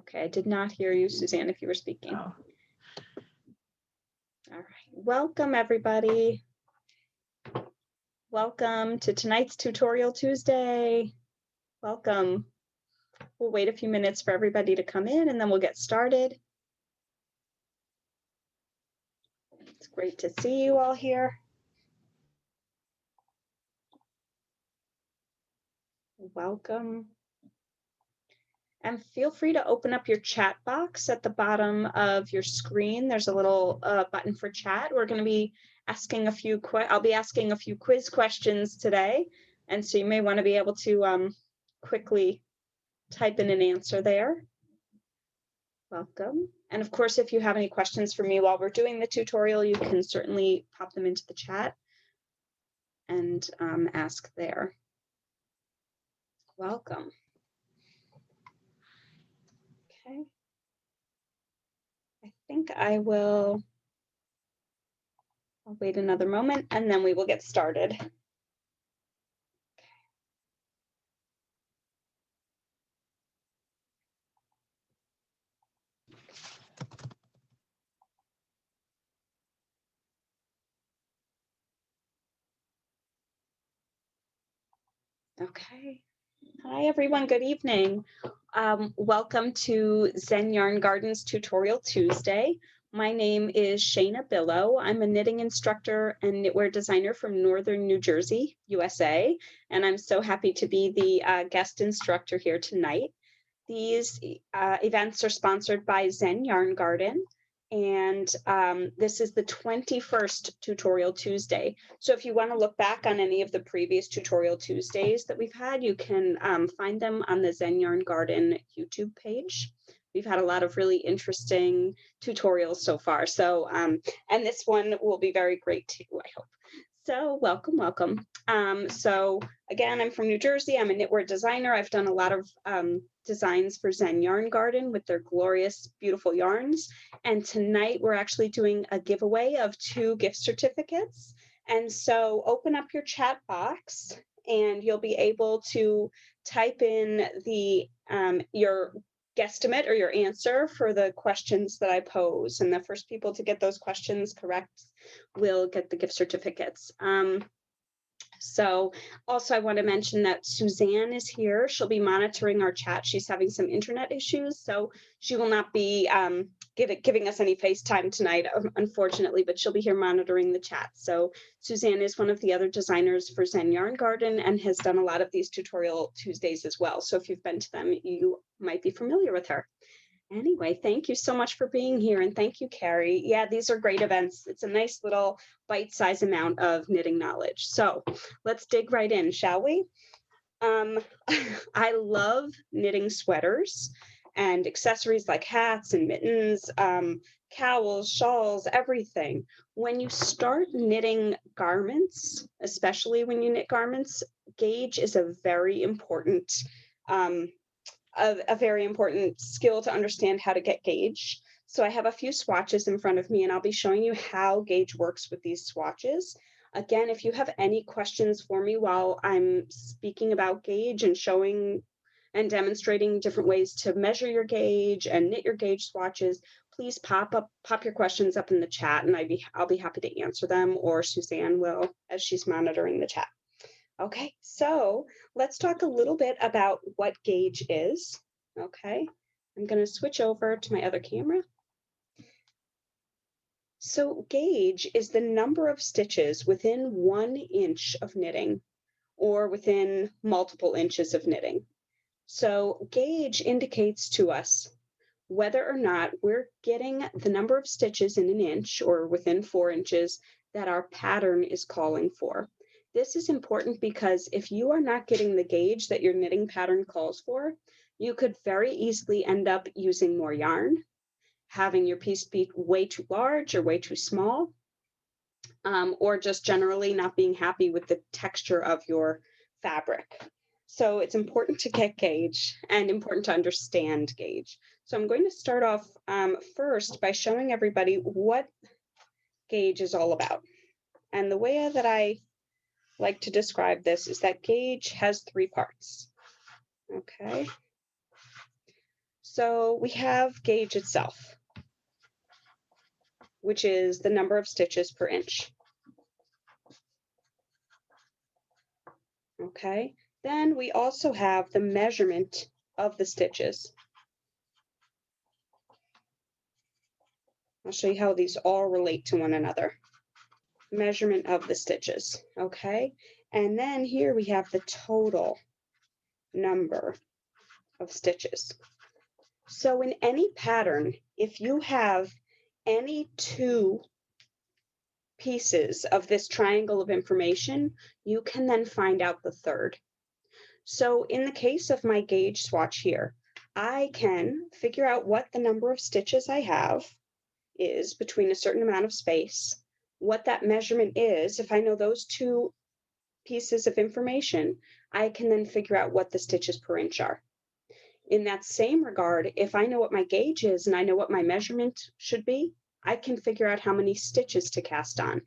Okay, I did not hear you, Suzanne, if you were speaking. Oh. All right, welcome everybody. Welcome to tonight's Tutorial Tuesday. Welcome. We'll wait a few minutes for everybody to come in and then we'll get started. It's great to see you all here. Welcome. And feel free to open up your chat box at the bottom of your screen. There's a little button for chat. We're going to be asking I'll be asking a few quiz questions today. And so you may want to be able to quickly type in an answer there. Welcome. And of course, if you have any questions for me while we're doing the tutorial, you can certainly pop them into the chat and ask there. Welcome. Okay. I think I'll wait another moment and then we will get started. Okay. Hi, everyone. Good evening. Welcome to Zen Yarn Garden's Tutorial Tuesday. My name is Shayna Billow. I'm a knitting instructor and knitwear designer from Northern New Jersey, USA, and I'm so happy to be the guest instructor here tonight. These events are sponsored by Zen Yarn Garden, and this is the 21st Tutorial Tuesday. So if you want to look back on any of the previous Tutorial Tuesdays that we've had, you can find them on the Zen Yarn Garden YouTube page. We've had a lot of really interesting tutorials so far. So, and this one will be very great too, I hope. So welcome, welcome. So again, I'm from New Jersey. I'm a knitwear designer. I've done a lot of designs for Zen Yarn Garden with their glorious, beautiful yarns. And tonight we're actually doing a giveaway of 2 gift certificates. And so open up your chat box and you'll be able to type in your guesstimate or your answer for the questions that I pose. And the first people to get those questions correct will get the gift certificates. So also I want to mention that Suzanne is here. She'll be monitoring our chat. She's having some internet issues, so she will not be giving us any FaceTime tonight, unfortunately, but she'll be here monitoring the chat. So Suzanne is one of the other designers for Zen Yarn Garden and has done a lot of these Tutorial Tuesdays as well. So if you've been to them, you might be familiar with her. Anyway, thank you so much for being here. And thank you, Carrie. Yeah, these are great events. It's a nice little bite-sized amount of knitting knowledge. So let's dig right in, shall we? I love knitting sweaters and accessories like hats and mittens, cowls, shawls, everything. When you start knitting garments, especially when you knit garments, gauge is a very important a very important skill to understand how to get gauge. So I have a few swatches in front of me and I'll be showing you how gauge works with these swatches. Again, if you have any questions for me while I'm speaking about gauge and showing and demonstrating different ways to measure your gauge and knit your gauge swatches, please pop your questions up in the chat and I'll be happy to answer them, or Suzanne will as she's monitoring the chat. Okay, so let's talk a little bit about what gauge is. Okay, I'm going to switch over to my other camera. So gauge is the number of stitches within 1 inch of knitting or within multiple inches of knitting. So gauge indicates to us whether or not we're getting the number of stitches in an inch or within 4 inches that our pattern is calling for. This is important because if you are not getting the gauge that your knitting pattern calls for, you could very easily end up using more yarn, having your piece be way too large or way too small, or just generally not being happy with the texture of your fabric. So it's important to get gauge and important to understand gauge. So I'm going to start off first by showing everybody what gauge is all about. And the way that I like to describe this is that gauge has 3 parts. Okay. So we have gauge itself, which is the number of stitches per inch. Okay, then we also have the measurement of the stitches. I'll show you how these all relate to one another. Measurement of the stitches, okay? And then here we have the total number of stitches. So in any pattern, if you have any two pieces of this triangle of information, you can then find out the third. So in the case of my gauge swatch here, I can figure out what the number of stitches I have is between a certain amount of space, what that measurement is. If I know those two pieces of information, I can then figure out what the stitches per inch are. In that same regard, if I know what my gauge is and I know what my measurement should be, I can figure out how many stitches to cast on.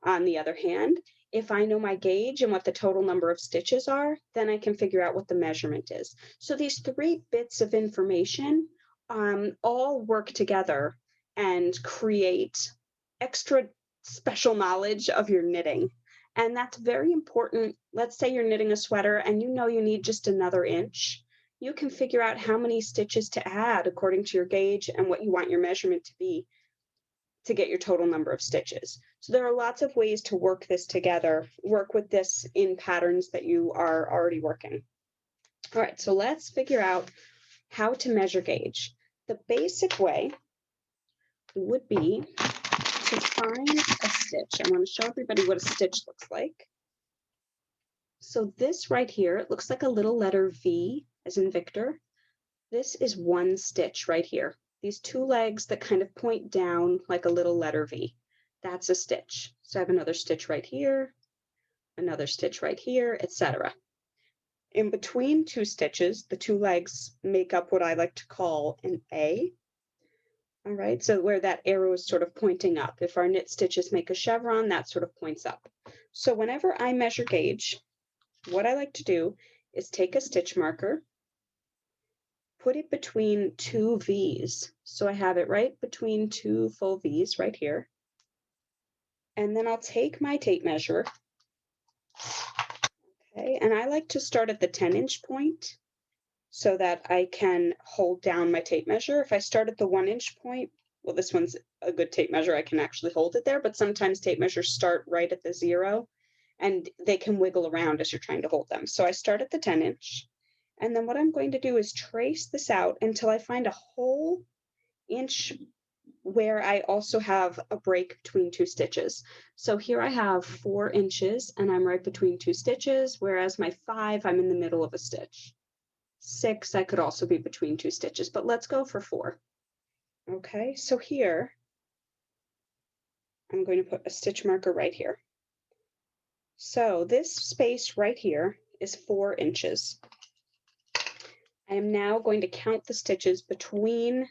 On the other hand, if I know my gauge and what the total number of stitches are, then I can figure out what the measurement is. So these three bits of information all work together and create extra special knowledge of your knitting. And that's very important. Let's say you're knitting a sweater and you know you need just another inch. You can figure out how many stitches to add according to your gauge and what you want your measurement to be to get your total number of stitches. So there are lots of ways to work this together, work with this in patterns that you are already working. All right, so let's figure out how to measure gauge. The basic way would be to find a stitch. I want to show everybody what a stitch looks like. So this right here, it looks like a little letter V as in Victor. This is one stitch right here. These two legs that kind of point down like a little letter V. That's a stitch. So I have another stitch right here, another stitch right here, etc. In between two stitches, the two legs make up what I like to call an A. All right, so where that arrow is sort of pointing up. If our knit stitches make a chevron, that sort of points up. So whenever I measure gauge, what I like to do is take a stitch marker, put it between two V's. So I have it right between two full V's right here. And then I'll take my tape measure. Okay, and I like to start at the 10-inch point so that I can hold down my tape measure. If I start at the 1-inch point, well, this one's a good tape measure. I can actually hold it there, but sometimes tape measures start right at the 0 and they can wiggle around as you're trying to hold them. So I start at the 10-inch. And then what I'm going to do is trace this out until I find a whole inch where I also have a break between two stitches. So here I have 4 inches and I'm right between two stitches, whereas my 5, I'm in the middle of a stitch. 6, I could also be between two stitches, but let's go for 4. Okay, so here, I'm going to put a stitch marker right here. So this space right here is 4 inches. I am now going to count the stitches between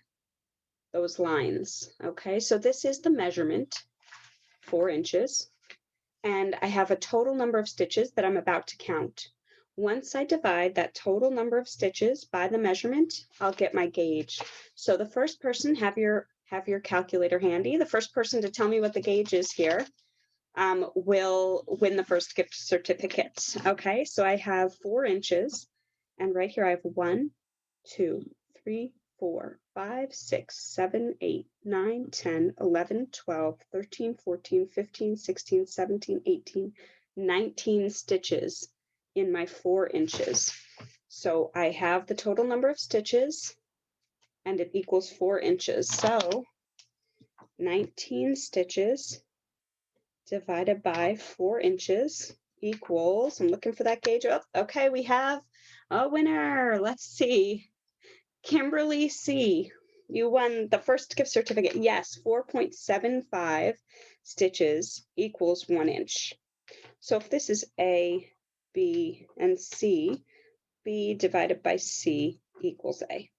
those lines. Okay, so this is the measurement, 4 inches, and I have a total number of stitches that I'm about to count. Once I divide that total number of stitches by the measurement, I'll get my gauge. So the first person, have your calculator handy. The first person to tell me what the gauge is here will win the first gift certificate. Okay, so I have 4 inches, and right here I have 1, 2, 3, 4, 5, 6, 7, 8, 9, 10, 11, 12, 13, 14, 15, 16, 17, 18, 19 stitches in my 4 inches. So I have the total number of stitches and it equals 4 inches. So 19 stitches divided by 4 inches equals, I'm looking for that gauge. Oh, okay, we have a winner. Let's see. Kimberly C., you won the first gift certificate. Yes, 4.75 stitches equals 1 inch. So if this is A, B, and C, B divided by C equals A.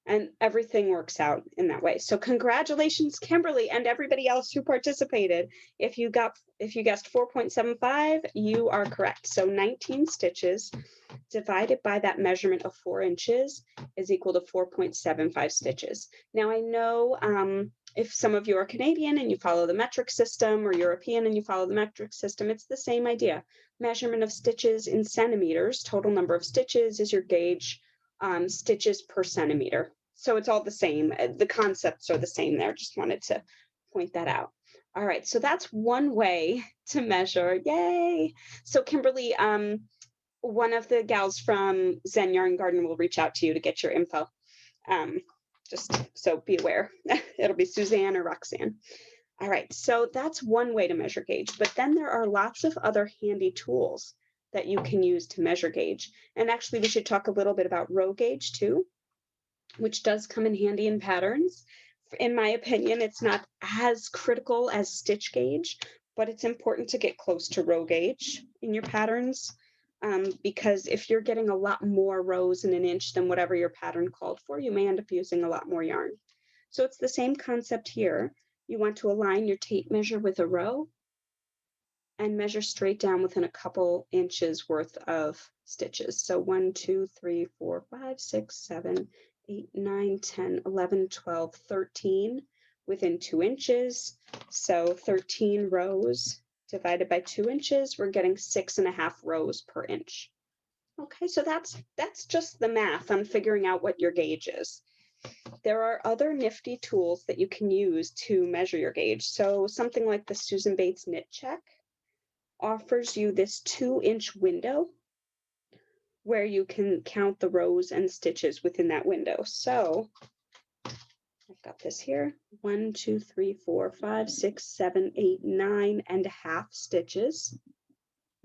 And everything works out in that way. So congratulations, Kimberly, and everybody else who participated. If you guessed 4.75, you are correct. So 19 stitches divided by that measurement of 4 inches is equal to 4.75 stitches. Now I know if some of you are Canadian and you follow the metric system, or European and you follow the metric system, it's the same idea. Measurement of stitches in centimeters, total number of stitches is your gauge, stitches per centimeter. So it's all the same. The concepts are the same there. Just wanted to point that out. All right, so that's one way to measure. Yay! So Kimberly, one of the gals from Zen Yarn Garden will reach out to you to get your info. Just so be aware. It'll be Suzanne or Roxanne. All right, so that's one way to measure gauge, but then there are lots of other handy tools that you can use to measure gauge. And actually, we should talk a little bit about row gauge too, which does come in handy in patterns. In my opinion, it's not as critical as stitch gauge, but it's important to get close to row gauge in your patterns, because if you're getting a lot more rows in an inch than whatever your pattern called for, you may end up using a lot more yarn. So it's the same concept here. You want to align your tape measure with a row and measure straight down within a couple inches worth of stitches. So 1, 2, 3, 4, 5, 6, 7, 8, 9, 10, 11, 12, 13 within 2 inches. So 13 rows divided by 2 inches, we're getting 6.5 rows per inch. Okay, so that's just the math on figuring out what your gauge is. There are other nifty tools that you can use to measure your gauge. So something like the Susan Bates Knit Check offers you this 2-inch window where you can count the rows and stitches within that window. So I've got this here, 1, 2, 3, 4, 5, 6, 7, 8, 9.5 stitches.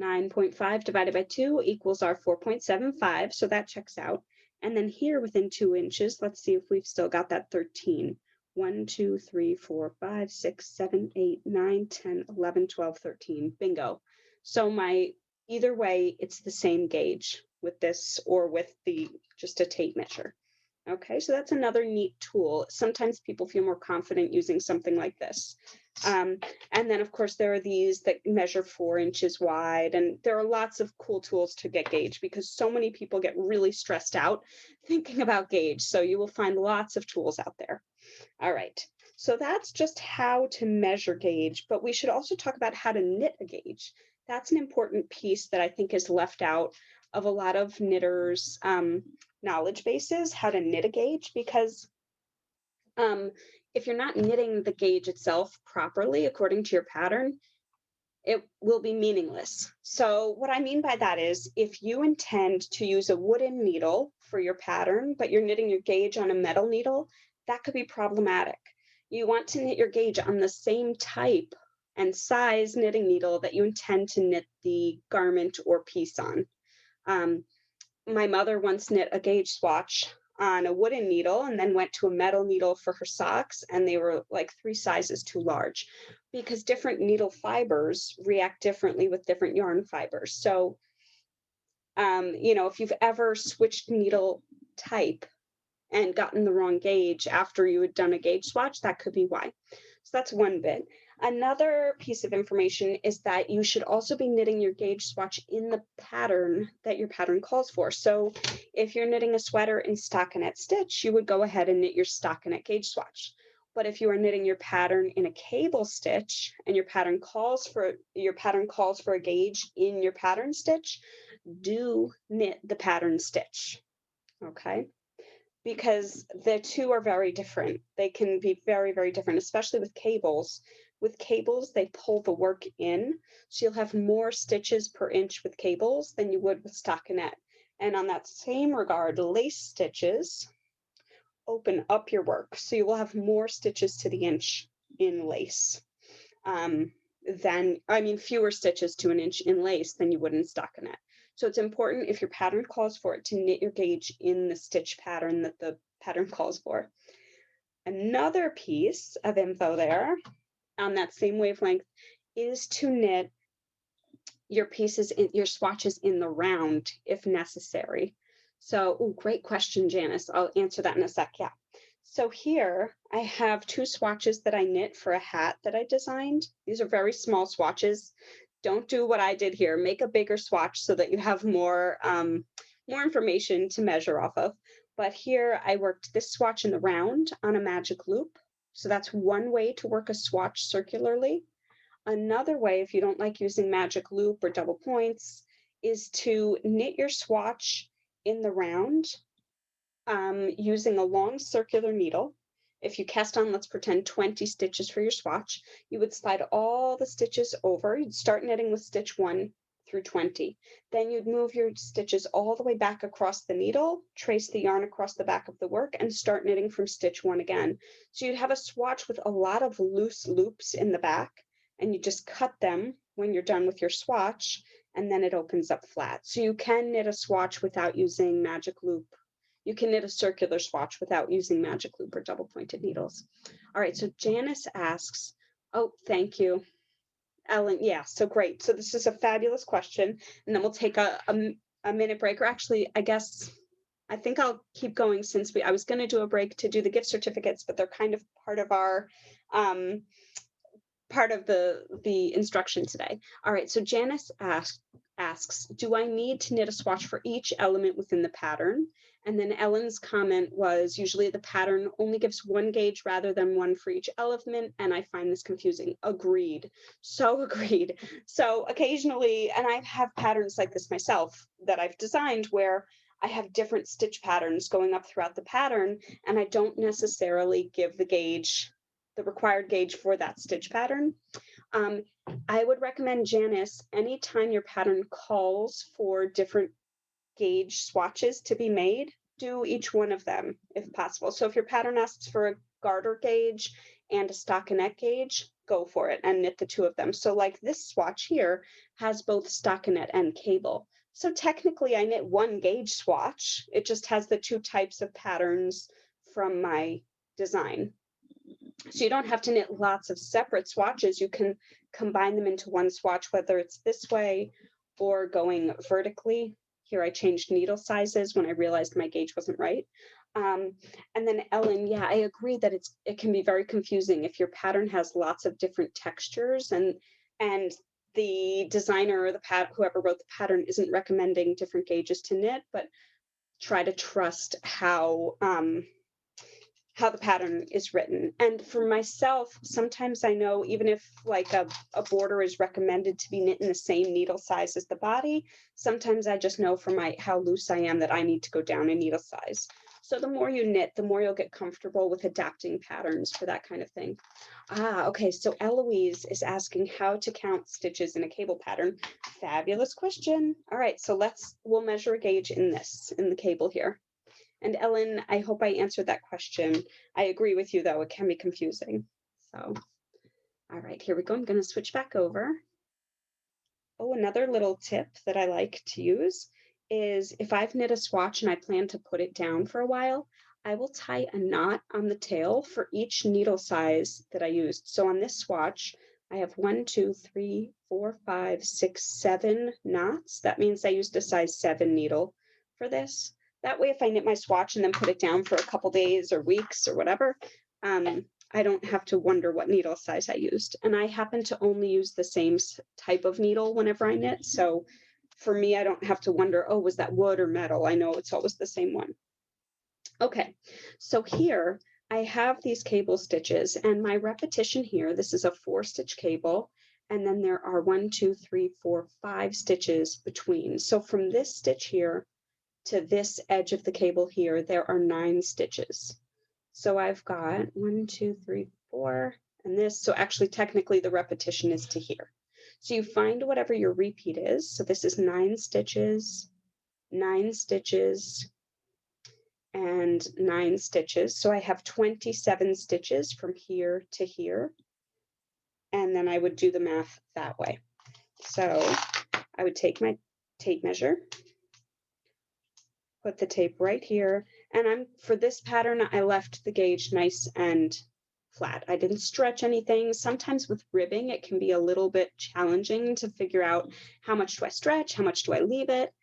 9.5 divided by 2 equals our 4.75, so that checks out. And then here within 2 inches, let's see if we've still got that 13. 1, 2, 3, 4, 5, 6, 7, 8, 9, 10, 11, 12, 13. Bingo. So either way, it's the same gauge with this or with just a tape measure. Okay, so that's another neat tool. Sometimes people feel more confident using something like this. And then, of course, there are these that measure 4 inches wide, and there are lots of cool tools to get gauge because so many people get really stressed out thinking about gauge. So you will find lots of tools out there. All right, so that's just how to measure gauge, but we should also talk about how to knit a gauge. That's an important piece that I think is left out of a lot of knitters' knowledge bases, how to knit a gauge, because if you're not knitting the gauge itself properly according to your pattern, it will be meaningless. So what I mean by that is if you intend to use a wooden needle for your pattern, but you're knitting your gauge on a metal needle, that could be problematic. You want to knit your gauge on the same type and size knitting needle that you intend to knit the garment or piece on. My mother once knit a gauge swatch on a wooden needle and then went to a metal needle for her socks, and they were like 3 sizes too large because different needle fibers react differently with different yarn fibers. So, if you've ever switched needle type and gotten the wrong gauge after you had done a gauge swatch, that could be why. So that's one bit. Another piece of information is that you should also be knitting your gauge swatch in the pattern that your pattern calls for. So if you're knitting a sweater in stockinette stitch, you would go ahead and knit your stockinette gauge swatch. But if you are knitting your pattern in a cable stitch and your pattern calls for a gauge in your pattern stitch, do knit the pattern stitch. Okay? Because the two are very different. They can be very, very different, especially with cables. With cables, they pull the work in, so you'll have more stitches per inch with cables than you would with stockinette. And on that same regard, lace stitches open up your work, so you will have more stitches to the inch in lace fewer stitches to an inch in lace than you would in stockinette. So it's important, if your pattern calls for it, to knit your gauge in the stitch pattern that the pattern calls for. Another piece of info there on that same wavelength is to knit your swatches in the round if necessary. So, oh, great question, Janice. I'll answer that in a sec. Yeah. So here I have two swatches that I knit for a hat that I designed. These are very small swatches. Don't do what I did here. Make a bigger swatch so that you have more information to measure off of. But here I worked this swatch in the round on a magic loop. So that's one way to work a swatch circularly. Another way, if you don't like using magic loop or double points, is to knit your swatch in the round using a long circular needle. If you cast on, let's pretend 20 stitches for your swatch, you would slide all the stitches over. You'd start knitting with stitch 1 through 20. Then you'd move your stitches all the way back across the needle, trace the yarn across the back of the work, and start knitting from stitch 1 again. So you'd have a swatch with a lot of loose loops in the back, and you just cut them when you're done with your swatch, and then it opens up flat. So you can knit a swatch without using magic loop. You can knit a circular swatch without using magic loop or double pointed needles. All right, so Janice asks, oh, thank you, Ellen. Yeah, so great. So this is a fabulous question. And then we'll take a minute break, or actually, I think I'll keep going since I was going to do a break to do the gift certificates, but they're kind of part of our part of the instruction today. All right, so Janice asks, do I need to knit a swatch for each element within the pattern? And then Ellen's comment was, usually the pattern only gives one gauge rather than one for each element, and I find this confusing. Agreed. So agreed. So occasionally, and I have patterns like this myself that I've designed where I have different stitch patterns going up throughout the pattern, and I don't necessarily give the required gauge for that stitch pattern. I would recommend, Janice, anytime your pattern calls for different gauge swatches to be made, do each one of them if possible. So if your pattern asks for a garter gauge and a stockinette gauge, go for it and knit the two of them. So like this swatch here has both stockinette and cable. So technically I knit one gauge swatch. It just has the two types of patterns from my design. So you don't have to knit lots of separate swatches. You can combine them into one swatch, whether it's this way or going vertically. Here I changed needle sizes when I realized my gauge wasn't right. And then Ellen, yeah, I agree that it can be very confusing if your pattern has lots of different textures and the designer or whoever wrote the pattern isn't recommending different gauges to knit, but try to trust how the pattern is written. And for myself, sometimes I know even if like a border is recommended to be knit in the same needle size as the body, sometimes I just know from how loose I am that I need to go down a needle size. So the more you knit, the more you'll get comfortable with adapting patterns for that kind of thing. Okay, so Eloise is asking how to count stitches in a cable pattern. Fabulous question. All right, so we'll measure a gauge in the cable here. And Ellen, I hope I answered that question. I agree with you, though. It can be confusing. So, all right, here we go. I'm going to switch back over. Oh, another little tip that I like to use is if I've knit a swatch and I plan to put it down for a while, I will tie a knot on the tail for each needle size that I used. So on this swatch, I have 1, 2, 3, 4, 5, 6, 7 knots. That means I used a size 7 needle for this. That way, if I knit my swatch and then put it down for a couple days or weeks or whatever, I don't have to wonder what needle size I used. And I happen to only use the same type of needle whenever I knit. So for me, I don't have to wonder, oh, was that wood or metal? I know it's always the same one. Okay, so here I have these cable stitches and my repetition here, this is a 4-stitch cable. And then there are 1, 2, 3, 4, 5 stitches between. So from this stitch here to this edge of the cable here, there are 9 stitches. So I've got 1, 2, 3, 4, and this. So actually, technically, the repetition is to here. So you find whatever your repeat is. So this is 9 stitches, 9 stitches, and 9 stitches. So I have 27 stitches from here to here. And then I would do the math that way. So I would take my tape measure, put the tape right here. And for this pattern, I left the gauge nice and flat. I didn't stretch anything. Sometimes with ribbing, it can be a little bit challenging to figure out how much do I stretch, how much do I leave it.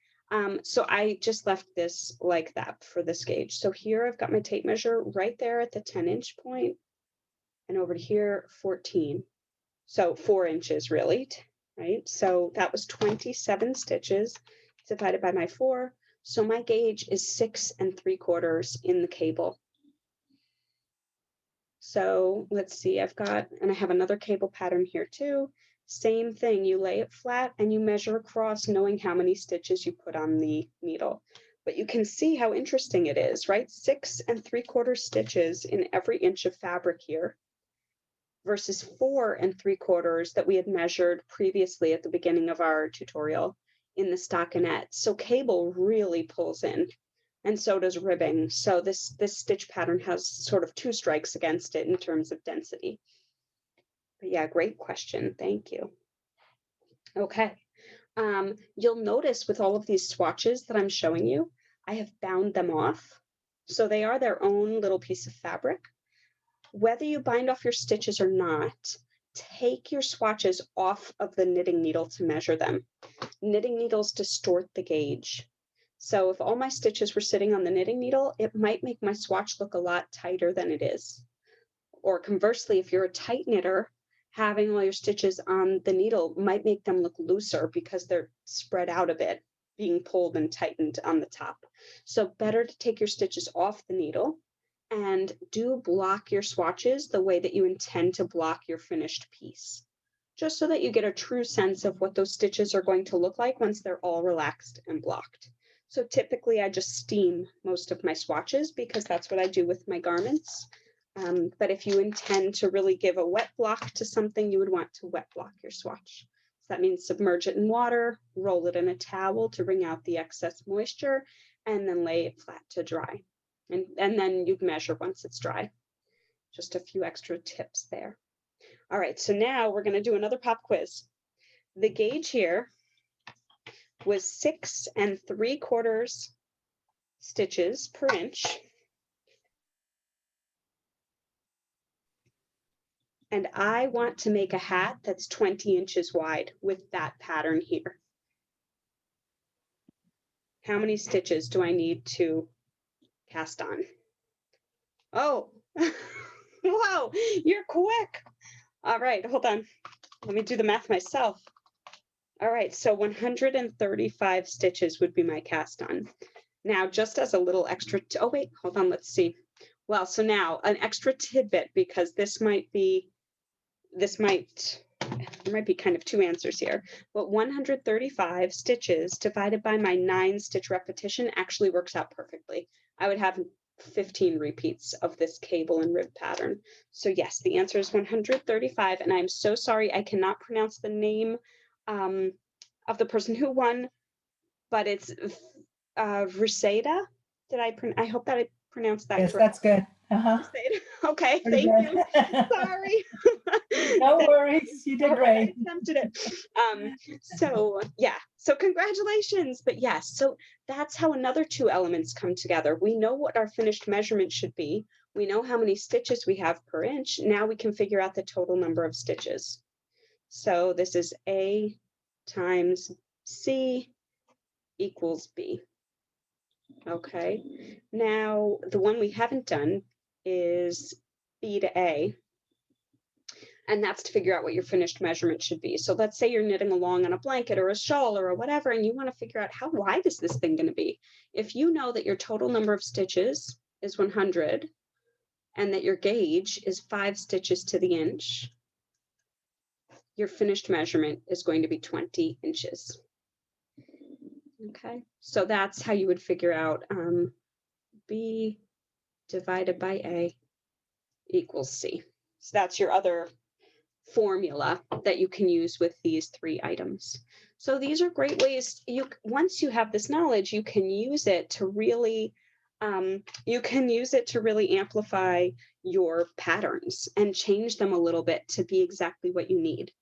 So I just left this like that for this gauge. So here I've got my tape measure right there at the 10-inch point, and over here, 14. So 4 inches really, right? So that was 27 stitches divided by my 4. So my gauge is 6 3/4 in the cable. So let's see, I've got, and I have another cable pattern here too. Same thing, you lay it flat and you measure across, knowing how many stitches you put on the needle. But you can see how interesting it is, right? 6 3/4 stitches in every inch of fabric here versus 4 3/4 that we had measured previously at the beginning of our tutorial in the stockinette. So cable really pulls in, and so does ribbing. So this stitch pattern has sort of 2 strikes against it in terms of density. But yeah, great question. Thank you. Okay. You'll notice with all of these swatches that I'm showing you, I have bound them off. So they are their own little piece of fabric. Whether you bind off your stitches or not, take your swatches off of the knitting needle to measure them. Knitting needles distort the gauge. So if all my stitches were sitting on the knitting needle, it might make my swatch look a lot tighter than it is. Or conversely, if you're a tight knitter, having all your stitches on the needle might make them look looser because they're spread out a bit, being pulled and tightened on the top. So better to take your stitches off the needle, and do block your swatches the way that you intend to block your finished piece, just so that you get a true sense of what those stitches are going to look like once they're all relaxed and blocked. So typically I just steam most of my swatches because that's what I do with my garments. But if you intend to really give a wet block to something, you would want to wet block your swatch. So that means submerge it in water, roll it in a towel to wring out the excess moisture, and then lay it flat to dry. And then you'd measure once it's dry. Just a few extra tips there. All right, so now we're going to do another pop quiz. The gauge here was 6 3/4 stitches per inch. And I want to make a hat that's 20 inches wide with that pattern here. How many stitches do I need to cast on? Oh, wow, you're quick. All right, hold on. Let me do the math myself. All right, so 135 stitches would be my cast on. Now, just as a little extra, oh wait, hold on, let's see. Well, so now an extra tidbit, because there might be kind of 2 answers here, but 135 stitches divided by my 9 stitch repetition actually works out perfectly. I would have 15 repeats of this cable and rib pattern. So yes, the answer is 135, and I'm so sorry I cannot pronounce the name of the person who won, but it's Reseda. I hope that I pronounced that Yes, correctly. that's good. Okay, Pretty thank good. you. Sorry. No worries, you did All right, great. I attempted it. So yeah, so congratulations. But yes, so that's how another 2 elements come together. We know what our finished measurement should be. We know how many stitches we have per inch. Now we can figure out the total number of stitches. So this is A times C equals B. Okay, now the one we haven't done is B to A, and that's to figure out what your finished measurement should be. So let's say you're knitting along on a blanket or a shawl or whatever, and you want to figure out how wide is this thing going to be. If you know that your total number of stitches is 100 and that your gauge is 5 stitches to the inch, your finished measurement is going to be 20 inches. Okay, so that's how you would figure out B divided by A equals C. So that's your other formula that you can use with these 3 items. So these are great ways. Once you have this knowledge, you can use it to really amplify your patterns and change them a little bit to be exactly what you need.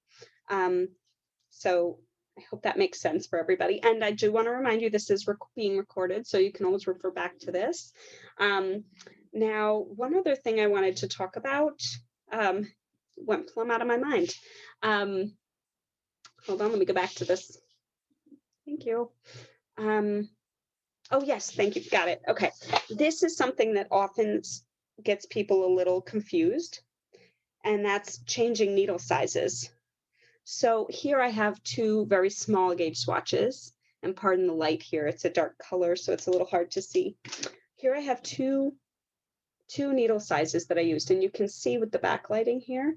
So I hope that makes sense for everybody. And I do want to remind you, this is being recorded, so you can always refer back to this. Now, one other thing I wanted to talk about went plumb out of my mind. Hold on, let me go back to this. Thank you. Oh, yes, thank you. Got it. Okay. This is something that often gets people a little confused, and that's changing needle sizes. So here I have two very small gauge swatches, and pardon the light here, it's a dark color, so it's a little hard to see. Here I have two needle sizes that I used, and you can see with the backlighting here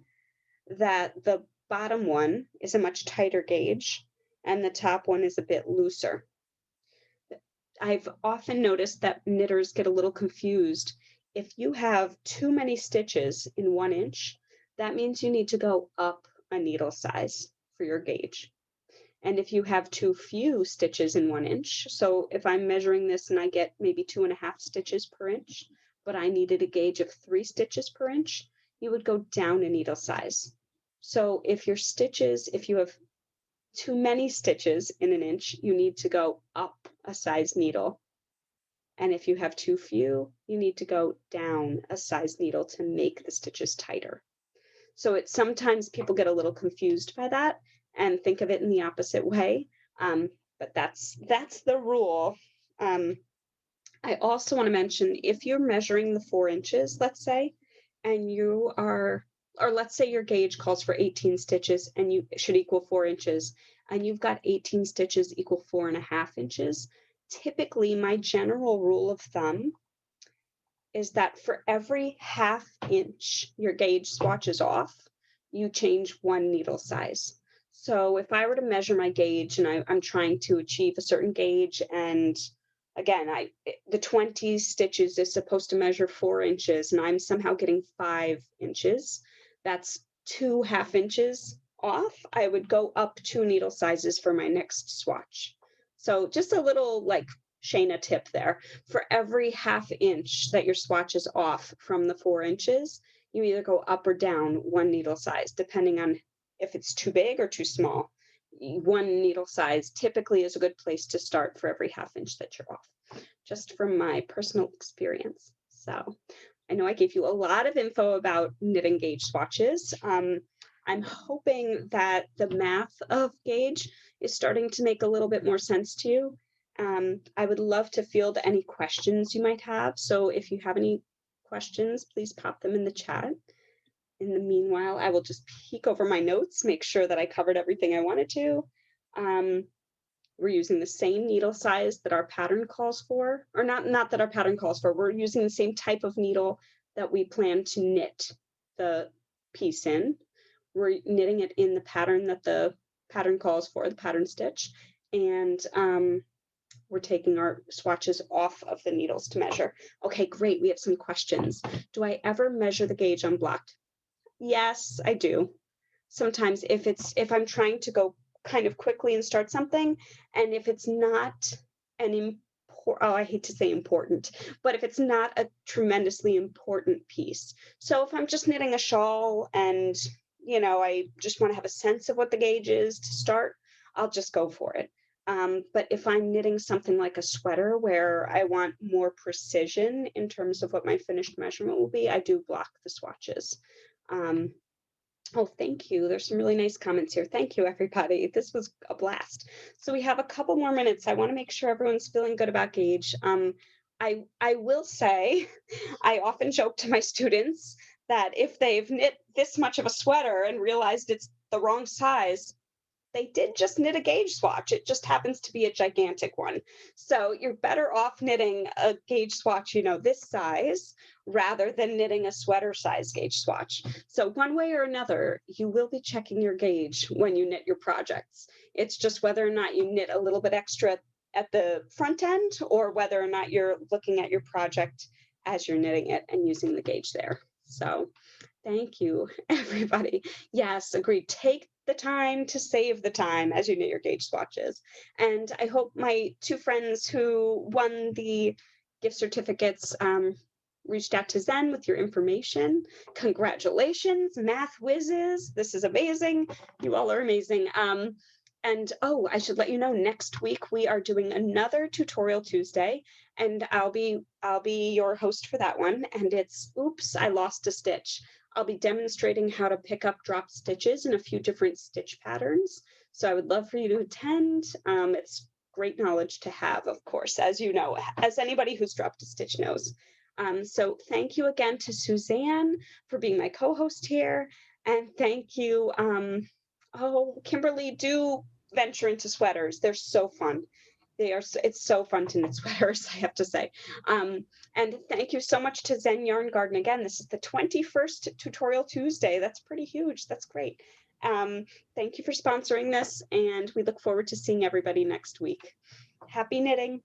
that the bottom one is a much tighter gauge and the top one is a bit looser. I've often noticed that knitters get a little confused. If you have too many stitches in 1 inch, that means you need to go up a needle size for your gauge. And if you have too few stitches in 1 inch, so if I'm measuring this and I get maybe 2.5 stitches per inch, but I needed a gauge of 3 stitches per inch, you would go down a needle size. So if you have too many stitches in 1 inch, you need to go up a size needle. And if you have too few, you need to go down a size needle to make the stitches tighter. So it's sometimes people get a little confused by that and think of it in the opposite way. But that's the rule. I also want to mention if you're measuring the 4 inches, let's say, and you are, or let's say your gauge calls for 18 stitches and you should equal 4 inches, and you've got 18 stitches equal 4.5 inches. Typically, my general rule of thumb is that for every 1/2 inch your gauge swatches off, you change one needle size. So if I were to measure my gauge and I'm trying to achieve a certain gauge, and again, the 20 stitches is supposed to measure 4 inches, and I'm somehow getting 5 inches, that's 2/2 inches off. I would go up 2 needle sizes for my next swatch. So just a little like Shayna tip there. For every 1/2 inch that your swatch is off from the 4 inches, you either go up or down one needle size, depending on if it's too big or too small. One needle size typically is a good place to start for every 1/2 inch that you're off, just from my personal experience. So I know I gave you a lot of info about knitting gauge swatches. I'm hoping that the math of gauge is starting to make a little bit more sense to you. I would love to field any questions you might have. So if you have any questions, please pop them in the chat. In the meanwhile, I will just peek over my notes, make sure that I covered everything I wanted to. We're using the same needle size that our pattern calls for, or not that our pattern calls for, we're using the same type of needle that we plan to knit the piece in. We're knitting it in the pattern that the pattern calls for, the pattern stitch. And we're taking our swatches off of the needles to measure. Okay, great, we have some questions. Do I ever measure the gauge unblocked? Yes, I do. Sometimes if I'm trying to go kind of quickly and start something, and if it's not an important, oh, I hate to say important, but if it's not a tremendously important piece. So if I'm just knitting a shawl and, I just want to have a sense of what the gauge is to start, I'll just go for it. But if I'm knitting something like a sweater where I want more precision in terms of what my finished measurement will be, I do block the swatches. Oh, thank you. There's some really nice comments here. Thank you, everybody. This was a blast. So we have a couple more minutes. I want to make sure everyone's feeling good about gauge. I will say, I often joke to my students that if they've knit this much of a sweater and realized it's the wrong size, they did just knit a gauge swatch. It just happens to be a gigantic one. So you're better off knitting a gauge swatch, this size, rather than knitting a sweater size gauge swatch. So one way or another, you will be checking your gauge when you knit your projects. It's just whether or not you knit a little bit extra at the front end, or whether or not you're looking at your project as you're knitting it and using the gauge there. So thank you, everybody. Yes, agreed. Take the time to save the time as you knit your gauge swatches. And I hope my two friends who won the gift certificates reached out to Zen with your information. Congratulations, math whizzes. This is amazing. You all are amazing. And oh, I should let you know, next week we are doing another Tutorial Tuesday, and I'll be your host for that one. And it's, oops, I lost a stitch. I'll be demonstrating how to pick up drop stitches in a few different stitch patterns. So I would love for you to attend. It's great knowledge to have, of course, as you know, as anybody who's dropped a stitch knows. So thank you again to Suzanne for being my co-host here. And thank you, oh, Kimberly, do venture into sweaters. They're so fun. It's so fun to knit sweaters, I have to say. And thank you so much to Zen Yarn Garden. Again, this is the 21st Tutorial Tuesday. That's pretty huge. That's great. Thank you for sponsoring this, and we look forward to seeing everybody next week. Happy knitting.